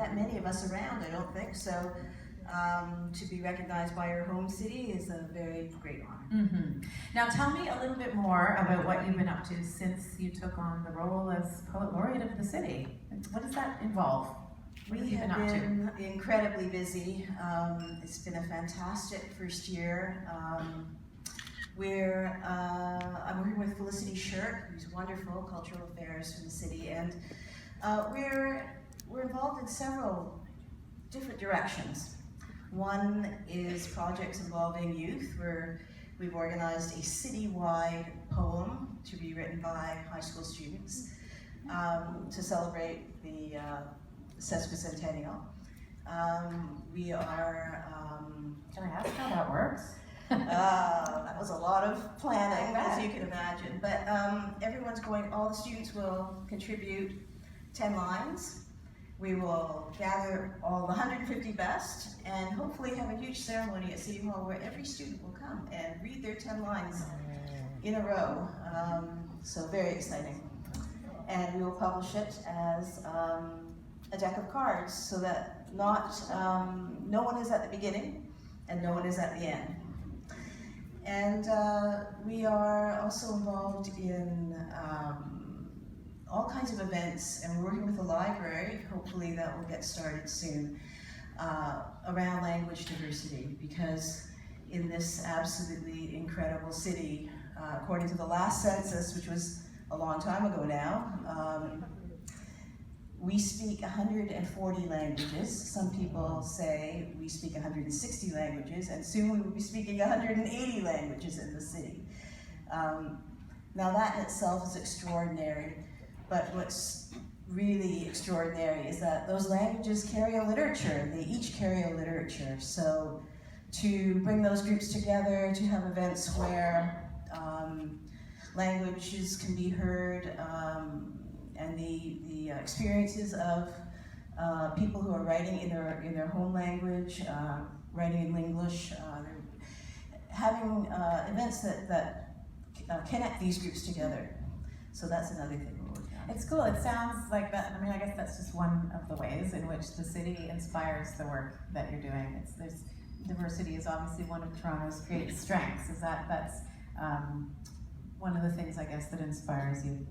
that many of us around, I don't think, so to be recognized by our home city is a very great honor. Mm-hmm. Now tell me a little bit more about what you've been up to since you took on the role as Poet Laureate of the city. What does that involve? What have you been up to? Incredibly busy. It's been a fantastic first year. I'm working with Felicity Shirk, who's wonderful, cultural affairs from the city, and we're involved in several different directions. One is projects involving youth, where we've organized a citywide poem to be written by high school students to celebrate the sesquicentennial. We are... Can I ask how that works? That was a lot of planning, as you can imagine. But all the students will contribute 10 lines. We will gather all the 150 best and hopefully have a huge ceremony at City Hall where every student will come and read their 10 lines in a row. So very exciting. And we will publish it as a deck of cards so that no one is at the beginning and no one is at the end. And we are also involved in all kinds of events, and we're working with the library, hopefully that will get started soon, around language diversity, because in this absolutely incredible city, according to the last census, which was a long time ago now, we speak 140 languages. Some people say we speak 160 languages, and soon we will be speaking 180 languages in the city. Now that in itself is extraordinary, but what's really extraordinary is that those languages carry a literature. They each carry a literature. So to bring those groups together, to have events where languages can be heard, and the experiences of people who are writing in their home language, writing in English, having events that connect these groups together. So that's another thing we're working on. It's cool. It sounds like that. I mean, I guess that's just one of the ways in which the city inspires the work that you're doing. Diversity is obviously one of Toronto's great strengths. That's one of the things, I guess, that inspires you.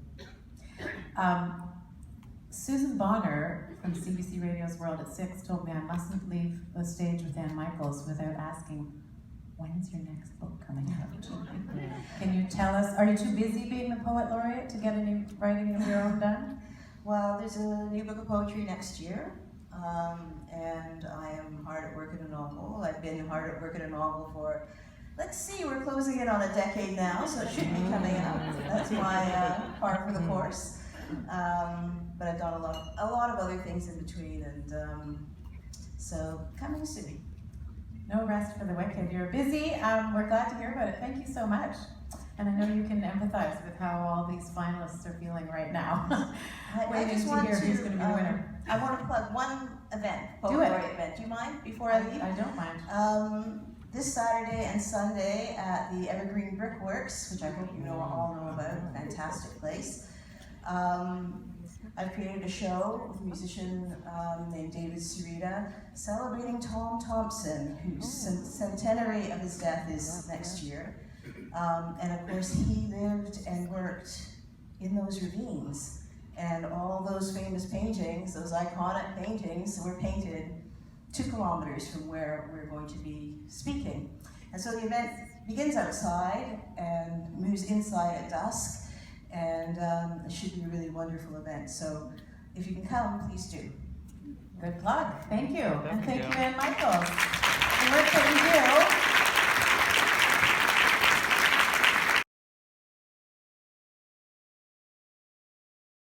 Susan Bonner from CBC Radio's World at 6 told me I mustn't leave the stage with Ann Michaels without asking, when's your next book coming out? Can you tell us, are you too busy being the Poet Laureate to get any writing of your own done? Well, there's a new book of poetry next year, and I am hard at work at a novel. I've been hard at work at a novel for, let's see, we're closing in on a decade now, so it should be coming out. That's my par for the course. But I've done a lot of other things in between, and so coming soon. No rest for the wicked. You're busy. We're glad to hear about it. Thank you so much. And I know you can empathize with how all these finalists are feeling right now. I just want to who's going to be the winner. I want to plug one event, Poet Laureate event. Do you mind before I leave? I don't mind. This Saturday and Sunday at the Evergreen Brickworks, which I hope you all know about, a fantastic place. I've created a show with a musician named David Sarita celebrating Tom Thompson, whose centenary of his death is next year. And of course, he lived and worked in those ravines. And all those famous paintings, those iconic paintings, were painted 2 kilometers from where we're going to be speaking. And so the event begins outside and moves inside at dusk. And it should be a really wonderful event. So if you can come, please do. Good luck. Thank you. And thank you, Ann Michaels. The work that you do